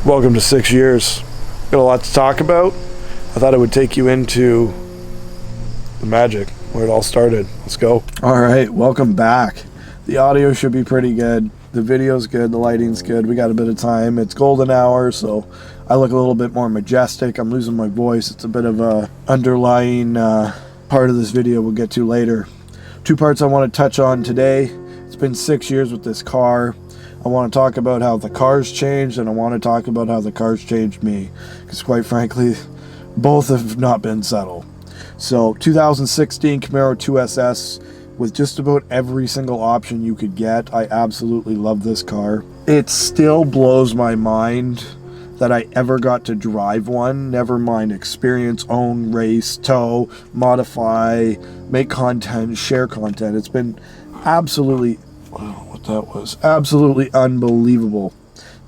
Welcome to 6 years. Got a lot to talk about. I thought I would take you into the magic, where it all started. Let's go. All right, welcome back. The audio should be pretty good. The video's good. The lighting's good. We got a bit of time. It's golden hour, so I look a little bit more majestic. I'm losing my voice. It's a bit of a underlying part of this video we'll get to later. Two parts I want to touch on today. It's been 6 years with this car. I want to talk about how the car's changed, and I want to talk about how the car's changed me, because quite frankly, both have not been subtle. So 2016 Camaro 2SS with just about every single option you could get. I absolutely love this car. It still blows my mind that I ever got to drive one, never mind experience, own, race, tow, modify, make content, share content. It's been absolutely, that was absolutely unbelievable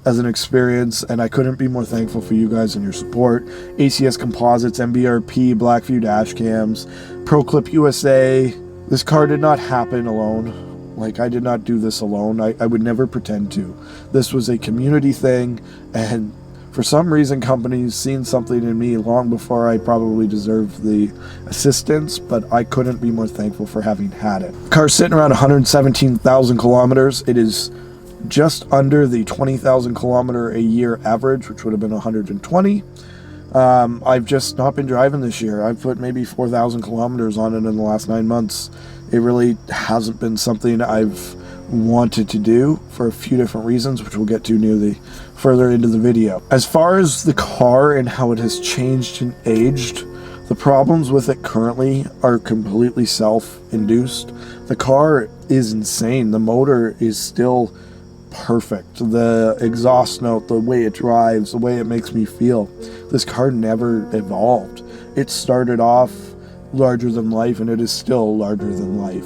as an experience, and I couldn't be more thankful for you guys and your support. ACS Composites, MBRP, Blackview dash cams, Pro Clip USA. This car did not happen alone. Like, I did not do this alone. I would never pretend to. This was a community thing, and for some reason companies seen something in me long before I probably deserved the assistance, but I couldn't be more thankful for having had it. Car's sitting around 117,000 kilometers. It is just under the 20,000 kilometer a year average, which would have been 120. I've just not been driving this year. I've put maybe 4,000 kilometers on it in the last 9 months. It really hasn't been something I've wanted to do for a few different reasons, which we'll get to near the further into the video. As far as the car and how it has changed and aged, the problems with it currently are completely self-induced. The car is insane. The motor is still perfect. The exhaust note, the way it drives, the way it makes me feel. This car never evolved. It started off larger than life, and it is still larger than life.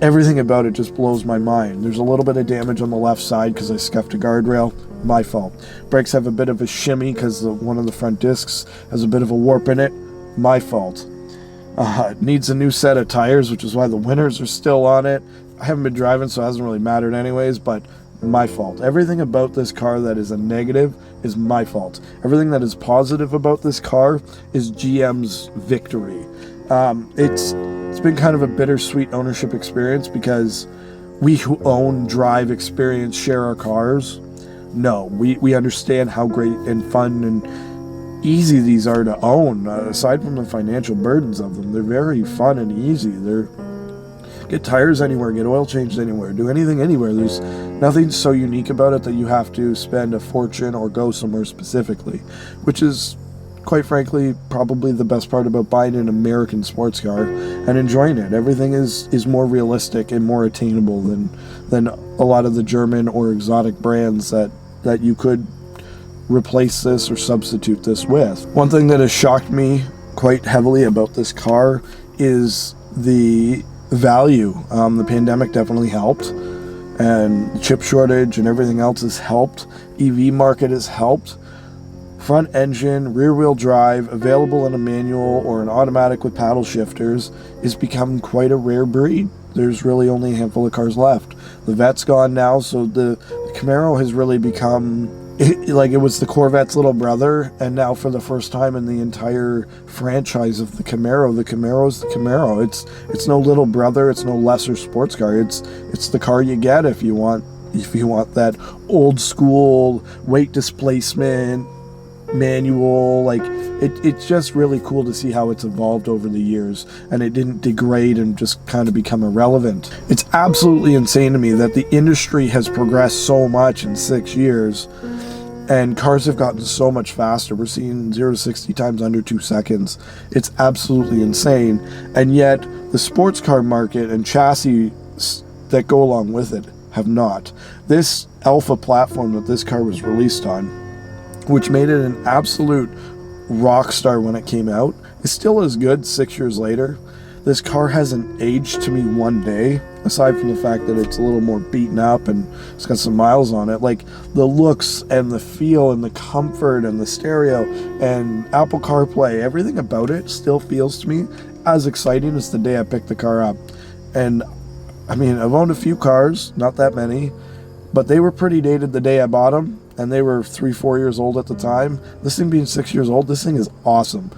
Everything about it just blows my mind. There's a little bit of damage on the left side because I scuffed a guardrail. My fault. Brakes have a bit of a shimmy because one of the front discs has a bit of a warp in it. My fault. It needs a new set of tires, which is why the winters are still on it. I haven't been driving, so it hasn't really mattered anyways, but my fault. Everything about this car that is a negative is my fault. Everything that is positive about this car is GM's victory. It's been kind of a bittersweet ownership experience, because we who own, drive, experience, share our cars, we understand how great and fun and easy these are to own. Aside from the financial burdens of them, they're very fun and easy. Get tires anywhere, get oil changed anywhere, do anything anywhere. There's nothing so unique about it that you have to spend a fortune or go somewhere specifically, which is, quite frankly, probably the best part about buying an American sports car and enjoying it. Everything is more realistic and more attainable than a lot of the German or exotic brands that you could replace this or substitute this with. One thing that has shocked me quite heavily about this car is the value. The pandemic definitely helped, and the chip shortage and everything else has helped. EV market has helped. Front engine, rear wheel drive, available in a manual or an automatic with paddle shifters, is becoming quite a rare breed. There's really only a handful of cars left. The Vet's gone now, so the Camaro has really become like it was the Corvette's little brother, and now for the first time in the entire franchise of the Camaro is the Camaro. It's no little brother, it's no lesser sports car. It's the car you get if you want that old school weight displacement manual. Like it's just really cool to see how it's evolved over the years, and it didn't degrade and just kind of become irrelevant. It's absolutely insane to me that the industry has progressed so much in 6 years, and cars have gotten so much faster. We're seeing 0 to 60 times under 2 seconds. It's absolutely insane, and yet the sports car market and chassis that go along with it have not. This Alpha platform that this car was released on, which made it an absolute rock star when it came out, is still as good 6 years later. This car hasn't aged to me one day, aside from the fact that it's a little more beaten up and it's got some miles on it. Like, the looks and the feel and the comfort and the stereo and Apple CarPlay, everything about it still feels to me as exciting as the day I picked the car up. And I mean, I've owned a few cars, not that many, but they were pretty dated the day I bought them, and they were 3-4 years old at the time. This thing being 6 years old, this thing is awesome.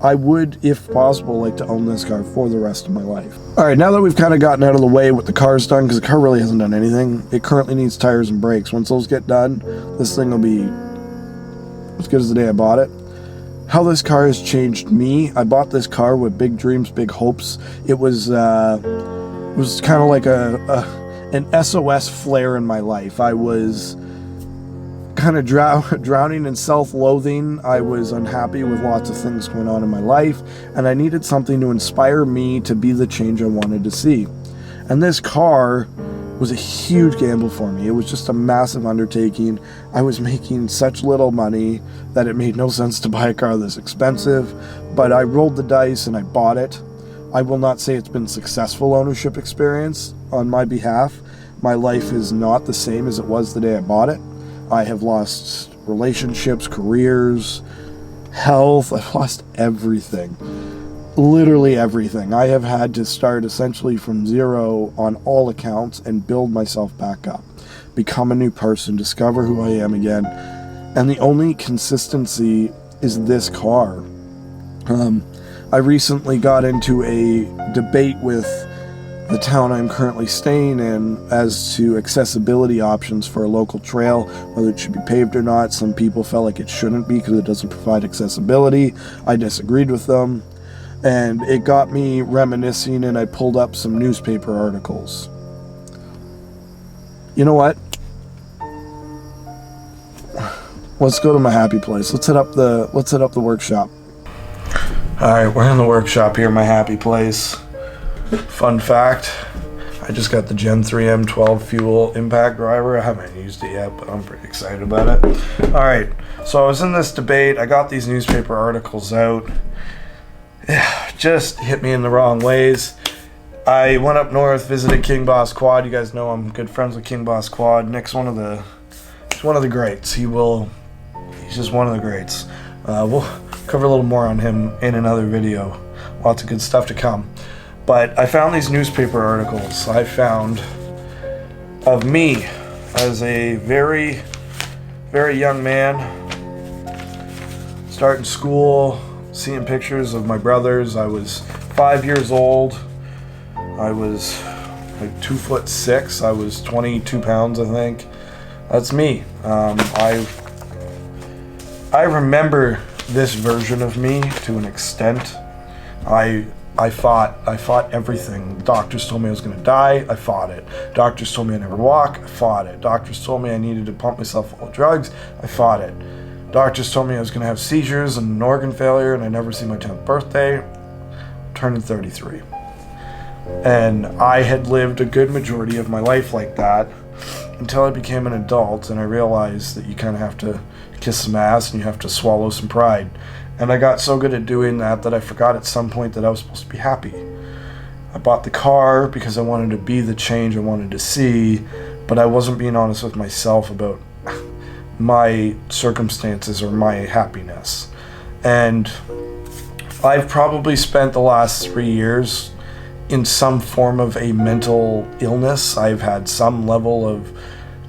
I would, if possible, like to own this car for the rest of my life. All right, now that we've kind of gotten out of the way what the car's done, because the car really hasn't done anything, it currently needs tires and brakes. Once those get done, this thing will be as good as the day I bought it. How this car has changed me: I bought this car with big dreams, big hopes. It was kind of like an SOS flare in my life. I was kind of drowning in self-loathing. I was unhappy with lots of things going on in my life, and I needed something to inspire me to be the change I wanted to see. And this car was a huge gamble for me. It was just a massive undertaking. I was making such little money that it made no sense to buy a car this expensive, but I rolled the dice and I bought it. I will not say it's been a successful ownership experience on my behalf. My life is not the same as it was the day I bought it. I have lost relationships, careers, health. I've lost everything. Literally everything. I have had to start essentially from zero on all accounts and build myself back up. Become a new person, discover who I am again. And the only consistency is this car. I recently got into a debate with the town I'm currently staying in as to accessibility options for a local trail, whether it should be paved or not. Some people felt like it shouldn't be because it doesn't provide accessibility. I disagreed with them, and it got me reminiscing, and I pulled up some newspaper articles. You know what? Let's go to my happy place. Let's hit up the workshop. All right, we're in the workshop here, my happy place. Fun fact, I just got the Gen 3 M12 fuel impact driver. I haven't used it yet, but I'm pretty excited about it. All right, so I was in this debate. I got these newspaper articles out. Just hit me in the wrong ways. I went up north, visited King Boss Quad. You guys know I'm good friends with King Boss Quad. Nick's one of the greats. He's just one of the greats. We'll cover a little more on him in another video. Lots of good stuff to come. But I found these newspaper articles I found of me as a very, very young man, starting school, seeing pictures of my brothers. I was 5 years old. I was like 2'6". I was 22 pounds, I think. That's me. I remember this version of me to an extent. I fought everything. Doctors told me I was going to die. I fought it. Doctors told me I'd never walk. I fought it. Doctors told me I needed to pump myself full of drugs. I fought it. Doctors told me I was going to have seizures and an organ failure, and I'd never see my 10th birthday. Turning 33. And I had lived a good majority of my life like that until I became an adult, and I realized that you kind of have to kiss some ass and you have to swallow some pride. And I got so good at doing that I forgot at some point that I was supposed to be happy. I bought the car because I wanted to be the change I wanted to see, but I wasn't being honest with myself about my circumstances or my happiness. And I've probably spent the last 3 years in some form of a mental illness. I've had some level of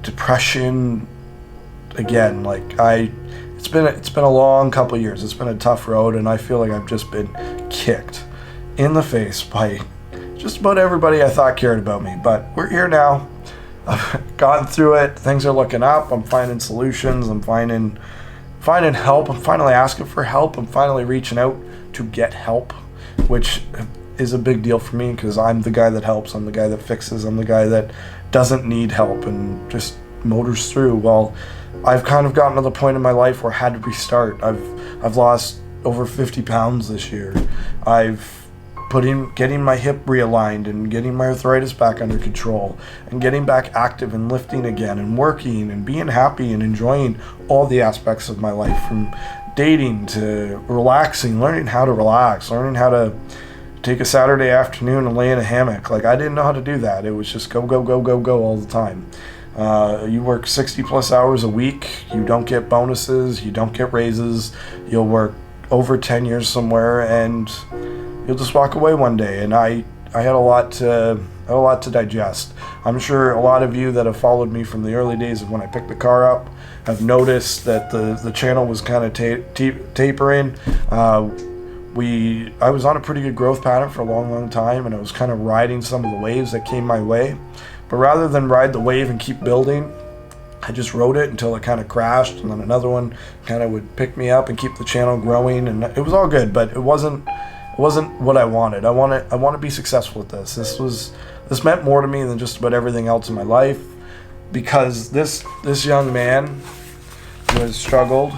depression. Again, it's been a long couple of years. It's been a tough road, and I feel like I've just been kicked in the face by just about everybody I thought cared about me. But we're here now. I've gotten through it. Things are looking up. I'm finding solutions. I'm finding help. I'm finally asking for help. I'm finally reaching out to get help, which is a big deal for me because I'm the guy that helps. I'm the guy that fixes. I'm the guy that doesn't need help and just motors through. Well, I've kind of gotten to the point in my life where I had to restart. I've lost over 50 pounds this year. I've getting my hip realigned and getting my arthritis back under control and getting back active and lifting again and working and being happy and enjoying all the aspects of my life, from dating to relaxing, learning how to relax, learning how to take a Saturday afternoon and lay in a hammock. Like, I didn't know how to do that. It was just go, go, go, go, go all the time. You work 60 plus hours a week. You don't get bonuses. You don't get raises. You'll work over 10 years somewhere and you'll just walk away one day. And I had a lot to I have a lot to digest. I'm sure a lot of you that have followed me from the early days of when I picked the car up have noticed that the channel was kind of tapering. I was on a pretty good growth pattern for a long time, and I was kind of riding some of the waves that came my way. But rather than ride the wave and keep building, I just rode it until it kind of crashed, and then another one kind of would pick me up and keep the channel growing, and it was all good, but it wasn't what I wanted. I want to be successful with this. This meant more to me than just about everything else in my life, because this young man who has struggled,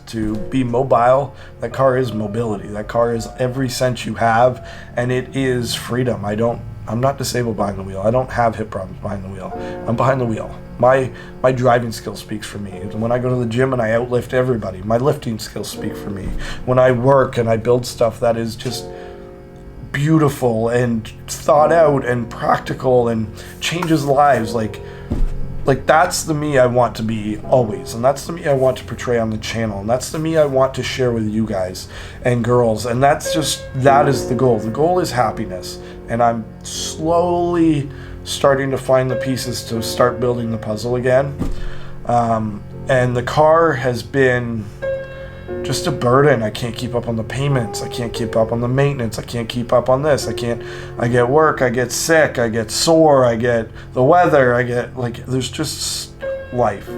to be mobile. That car is mobility. That car is every sense you have, and it is freedom. I'm not disabled behind the wheel. I don't have hip problems behind the wheel. I'm behind the wheel. My driving skill speaks for me. When I go to the gym and I outlift everybody, my lifting skills speak for me. When I work and I build stuff that is just beautiful and thought out and practical and changes lives, like that's the me I want to be always, and that's the me I want to portray on the channel, and that's the me I want to share with you guys and girls, and that is the goal. The goal is happiness, and I'm slowly starting to find the pieces to start building the puzzle again. And the car has been just a burden. I can't keep up on the payments. I can't keep up on the maintenance. I can't keep up on this. I get work. I get sick. I get sore. I get the weather. There's just life.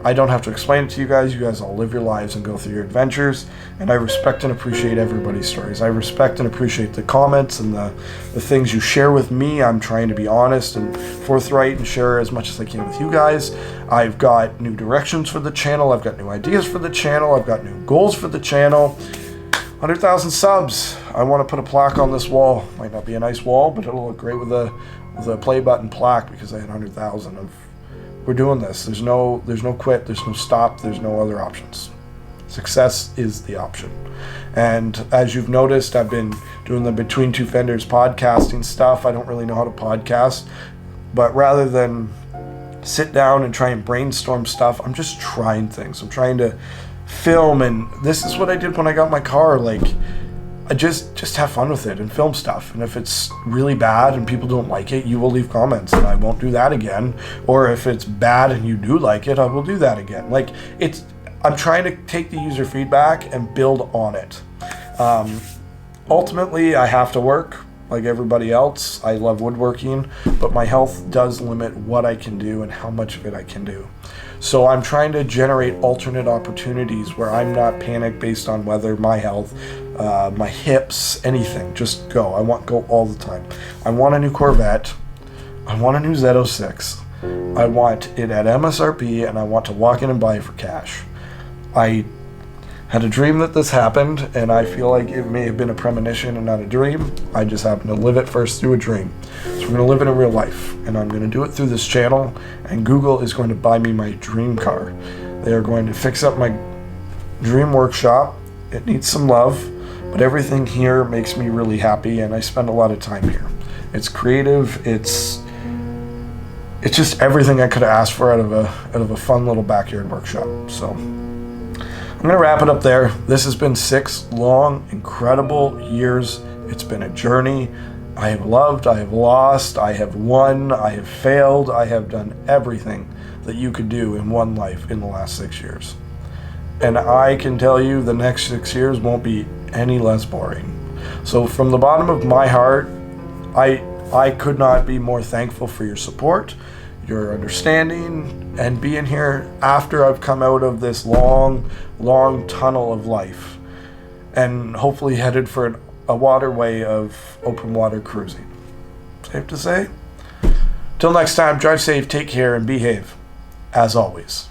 I don't have to explain it to you guys. You guys all live your lives and go through your adventures. And I respect and appreciate everybody's stories. I respect and appreciate the comments and the things you share with me. I'm trying to be honest and forthright and share as much as I can with you guys. I've got new directions for the channel. I've got new ideas for the channel. I've got new goals for the channel. 100,000 subs. I want to put a plaque on this wall. Might not be a nice wall, but it'll look great with a play button plaque, because I had 100,000 of. We're doing this. There's no quit. There's no stop. There's no other options. Success is the option. And as you've noticed, I've been doing the Between Two Fenders podcasting stuff. I don't really know how to podcast, but rather than sit down and try and brainstorm stuff, I'm just trying things. I'm trying to film, and this is what I did when I got my car. I just have fun with it and film stuff. And if it's really bad and people don't like it, you will leave comments, and I won't do that again. Or if it's bad and you do like it, I will do that again. I'm trying to take the user feedback and build on it. Ultimately, I have to work like everybody else. I love woodworking, but my health does limit what I can do and how much of it I can do. So I'm trying to generate alternate opportunities where I'm not panicked based on whether my health, my hips, anything. Just go. I want go all the time. I want a new Corvette. I want a new Z06. I want it at MSRP, and I want to walk in and buy it for cash. I had a dream that this happened, and I feel like it may have been a premonition and not a dream. I just happened to live it first through a dream. So we're going to live it in real life, and I'm going to do it through this channel, and Google is going to buy me my dream car. They are going to fix up my dream workshop. It needs some love, but everything here makes me really happy, and I spend a lot of time here. It's creative. It's just everything I could have asked for out of a fun little backyard workshop. So I'm going to wrap it up there. This has been 6 long, incredible years. It's been a journey. I have loved, I have lost, I have won, I have failed. I have done everything that you could do in one life in the last 6 years. And I can tell you the next 6 years won't be any less boring. So from the bottom of my heart, I could not be more thankful for your support, your understanding, and being here after I've come out of this long tunnel of life, and hopefully headed for a waterway of open water cruising. Safe to say? Till next time, drive safe, take care, and behave, as always.